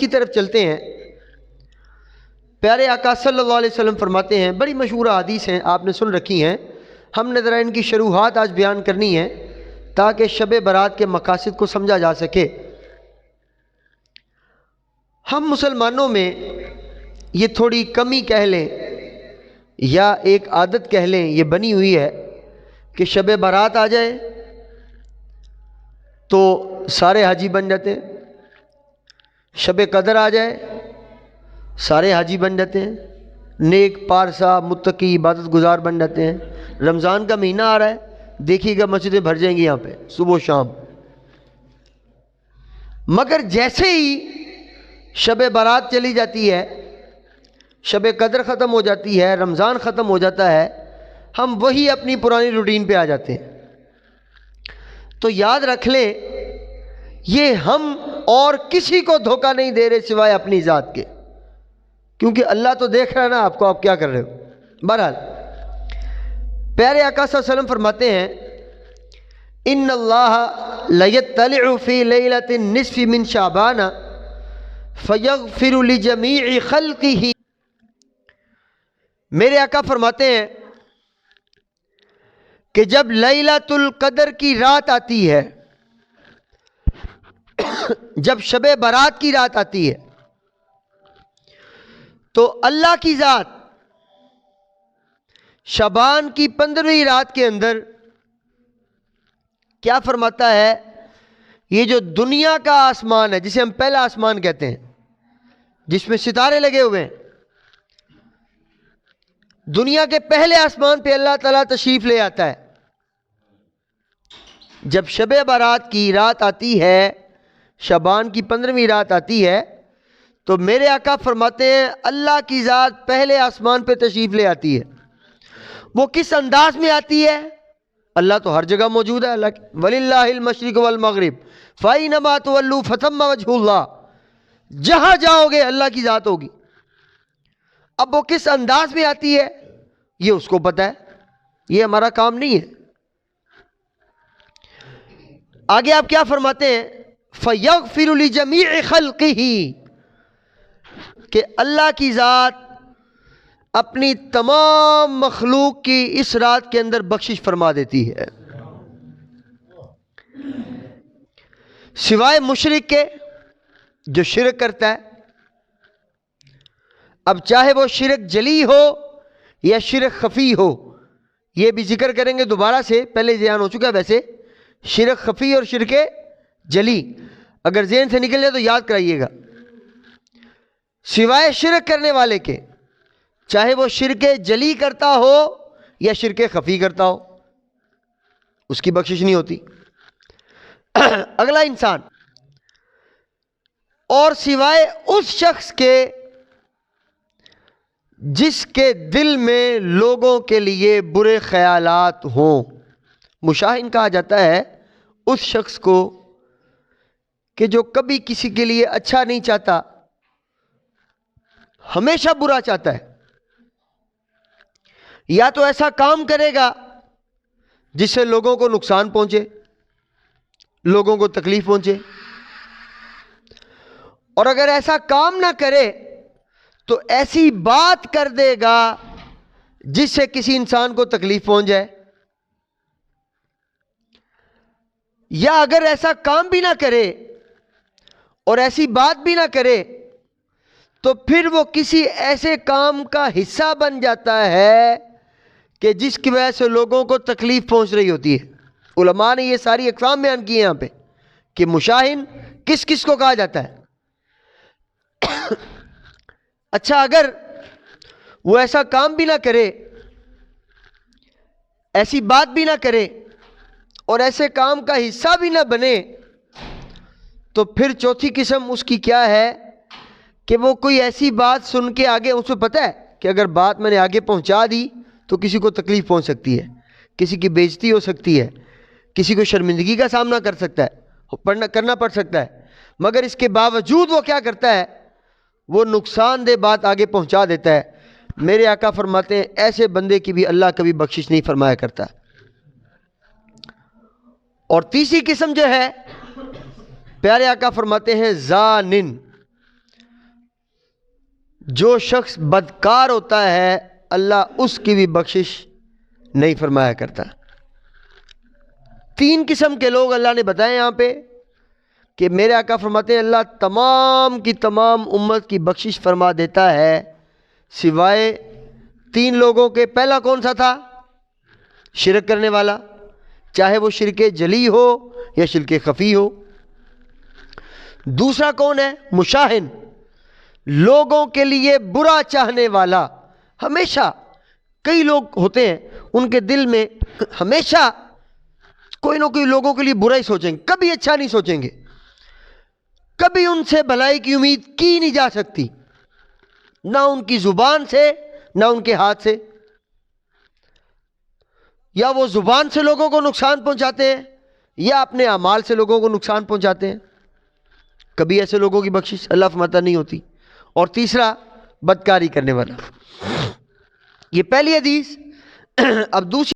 کی طرف چلتے ہیں۔ پیارے آقا صلی اللہ علیہ وسلم فرماتے ہیں، بڑی مشہور حدیث ہیں، آپ نے سن رکھی ہیں، ہم نے ذرا ان کی شروحات آج بیان کرنی ہے تاکہ شب برات کے مقاصد کو سمجھا جا سکے۔ ہم مسلمانوں میں یہ تھوڑی کمی کہہ لیں یا ایک عادت کہہ لیں، یہ بنی ہوئی ہے کہ شب برات آ جائے تو سارے حاجی بن جاتے ہیں، شب قدر آ جائے سارے حاجی بن جاتے ہیں، نیک پارسا متقی عبادت گزار بن جاتے ہیں۔ رمضان کا مہینہ آ رہا ہے، دیکھیے گا مسجدیں بھر جائیں گی یہاں پہ صبح و شام۔ مگر جیسے ہی شب برات چلی جاتی ہے، شب قدر ختم ہو جاتی ہے، رمضان ختم ہو جاتا ہے، ہم وہی اپنی پرانی روٹین پہ آ جاتے ہیں۔ تو یاد رکھ لیں، یہ ہم اور کسی کو دھوکہ نہیں دے رہے سوائے اپنی ذات کے، کیونکہ اللہ تو دیکھ رہا ہے نا آپ کو، آپ کیا کر رہے ہو۔ بہرحال پیارے آقا صلی اللہ علیہ وسلم فرماتے ہیں، ان اللہ لیطلع فی لیلۃ النصف من شعبان فیغفر لجمیع خلقہ۔ میرے آقا فرماتے ہیں کہ جب لیلۃ القدر کی رات آتی ہے، جب شب برات کی رات آتی ہے، تو اللہ کی ذات شعبان کی 15ویں رات کے اندر کیا فرماتا ہے؟ یہ جو دنیا کا آسمان ہے، جسے ہم پہلا آسمان کہتے ہیں، جس میں ستارے لگے ہوئے ہیں، دنیا کے پہلے آسمان پہ اللہ تعالیٰ تشریف لے آتا ہے۔ جب شب برات کی رات آتی ہے، شعبان کی 15ویں رات آتی ہے، تو میرے آقا فرماتے ہیں اللہ کی ذات پہلے آسمان پہ تشریف لے آتی ہے۔ وہ کس انداز میں آتی ہے؟ اللہ تو ہر جگہ موجود ہے، اللہ وَلِلَّهِ الْمَشْرِقُ وَالْمَغْرِبُ فَأَيْنَمَا تُوَلُّوا فَثَمَّ وَجْهُ اللَّهِ، جہاں جاؤ گے اللہ کی ذات ہوگی۔ اب وہ کس انداز میں آتی ہے یہ اس کو پتہ ہے، یہ ہمارا کام نہیں ہے۔ آگے آپ کیا فرماتے ہیں؟ فَيَغْفِرُ لِجَمِيعِ خَلْقِهِ، کہ اللہ کی ذات اپنی تمام مخلوق کی اس رات کے اندر بخشش فرما دیتی ہے، سوائے مشرک کے جو شرک کرتا ہے۔ اب چاہے وہ شرک جلی ہو یا شرک خفی ہو، یہ بھی ذکر کریں گے دوبارہ سے، پہلے بیان ہو چکا ہے ویسے، شرک خفی اور شرک جلی، اگر ذہن سے نکل جائے تو یاد کرائیے گا۔ سوائے شرک کرنے والے کے، چاہے وہ شرک جلی کرتا ہو یا شرک خفی کرتا ہو، اس کی بخشش نہیں ہوتی۔ اگلا انسان، اور سوائے اس شخص کے جس کے دل میں لوگوں کے لیے برے خیالات ہوں، مشاہن کہا جاتا ہے اس شخص کو کہ جو کبھی کسی کے لیے اچھا نہیں چاہتا، ہمیشہ برا چاہتا ہے، یا تو ایسا کام کرے گا جس سے لوگوں کو نقصان پہنچے، لوگوں کو تکلیف پہنچے، اور اگر ایسا کام نہ کرے تو ایسی بات کر دے گا جس سے کسی انسان کو تکلیف پہنچ جائے، یا اگر ایسا کام بھی نہ کرے اور ایسی بات بھی نہ کرے تو پھر وہ کسی ایسے کام کا حصہ بن جاتا ہے کہ جس کی وجہ سے لوگوں کو تکلیف پہنچ رہی ہوتی ہے۔ علماء نے یہ ساری اقسام بیان کی ہیں یہاں پہ کہ مشاہن کس کس کو کہا جاتا ہے۔ اچھا، اگر وہ ایسا کام بھی نہ کرے، ایسی بات بھی نہ کرے اور ایسے کام کا حصہ بھی نہ بنے، تو پھر چوتھی قسم اس کی کیا ہے کہ وہ کوئی ایسی بات سن کے آگے، اس کو پتہ ہے کہ اگر بات میں نے آگے پہنچا دی تو کسی کو تکلیف پہنچ سکتی ہے، کسی کی بےعزتی ہو سکتی ہے، کسی کو شرمندگی کا سامنا کر سکتا ہے، کرنا پڑ سکتا ہے، مگر اس کے باوجود وہ کیا کرتا ہے؟ وہ نقصان دہ بات آگے پہنچا دیتا ہے۔ میرے آقا فرماتے ہیں ایسے بندے کی بھی اللہ کبھی بخشش نہیں فرمایا کرتا۔ اور تیسری قسم جو ہے، پیارے آقا فرماتے ہیں زانن، جو شخص بدکار ہوتا ہے اللہ اس کی بھی بخشش نہیں فرمایا کرتا۔ 3 قسم کے لوگ اللہ نے بتائے یہاں پہ کہ میرے آقا فرماتے ہیں اللہ تمام کی تمام امت کی بخشش فرما دیتا ہے سوائے 3 لوگوں کے۔ پہلا کون سا تھا؟ شرک کرنے والا، چاہے وہ شرک جلی ہو یا شرک خفی ہو۔ دوسرا کون ہے؟ مشاہن، لوگوں کے لیے برا چاہنے والا۔ ہمیشہ کئی لوگ ہوتے ہیں ان کے دل میں ہمیشہ کوئی نہ کوئی لوگوں کے لیے برا ہی سوچیں گے، کبھی اچھا نہیں سوچیں گے، کبھی ان سے بھلائی کی امید کی نہیں جا سکتی، نہ ان کی زبان سے نہ ان کے ہاتھ سے۔ یا وہ زبان سے لوگوں کو نقصان پہنچاتے ہیں یا اپنے اعمال سے لوگوں کو نقصان پہنچاتے ہیں، کبھی ایسے لوگوں کی بخشش اللہ فرماتا نہیں ہوتی۔ اور تیسرا بدکاری کرنے والا۔ یہ پہلی حدیث۔ اب دوسری